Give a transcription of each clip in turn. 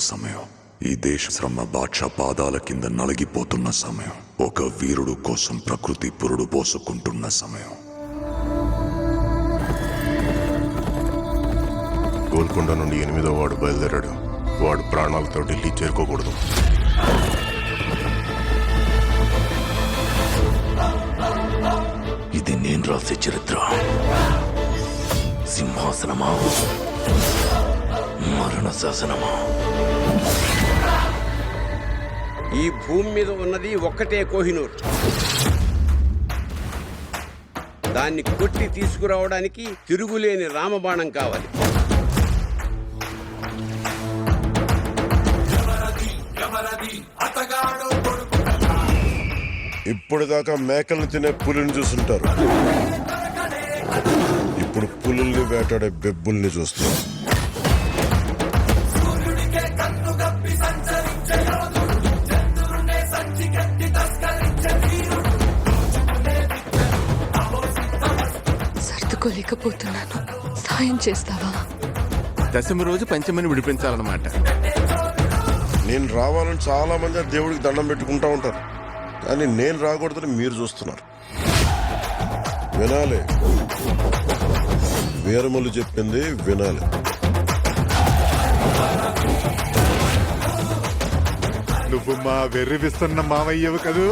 సమయం, ఈ దేశ శ్రమ బాద్షా పాదాల కింద నలిగిపోతున్న సమయం, ఒక వీరుడు కోసం ప్రకృతి పురుడు పోసుకుంటున్న సమయం. గోల్కొండ నుండి 8వ వాడు బయలుదేరాడు. వాడు ప్రాణాలతో ఢిల్లీ చేరుకోకూడదు. ఇది నేను రాసే చరిత్ర. సింహాసనమా, మరణ శాసనమా? ఈ భూమి మీద ఉన్నది ఒక్కటే కోహినూర్. దాన్ని కొట్టి తీసుకురావడానికి తిరుగులేని రామబాణం కావాలి. ఇప్పటిదాకా మేకల్ని తినే పులిని చూస్తుంటారు. ఇప్పుడు పులుల్ని వేటాడే బెబ్బుల్ని చూస్తారు. సర్దుకోలేకపోతున్నాను, సాయం చేస్తావా? దశమి రోజు పంచమిని విడిపించాలన్నమాట. నేను రావాలని చాలా మంది దేవుడికి దండం పెట్టుకుంటా ఉంటారు, కానీ నేను రాకూడదని మీరు చూస్తున్నారు. వినాలి, వీరములు చెప్పింది వినాలి. నువ్వు మా వెర్రివిస్తున్న మావయ్యవు కదూ.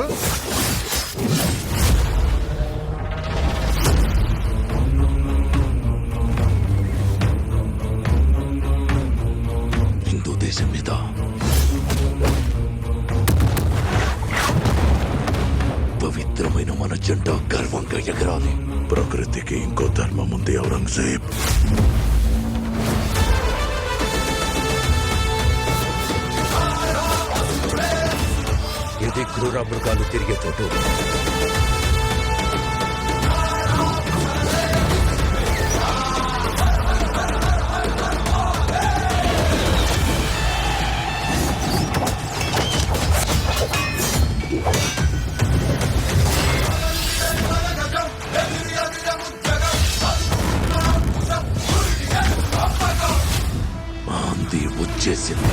హిందూ దేశం మీద పవిత్రమైన మన జెండా గర్వంగా ఎగరాలి. ప్రకృతికి ఇంకో ధర్మం ఉంది ఔరంగజేబ్. ఇది క్రూర మృగాలు తిరిగే చోటు. అంది వచ్చేసింది.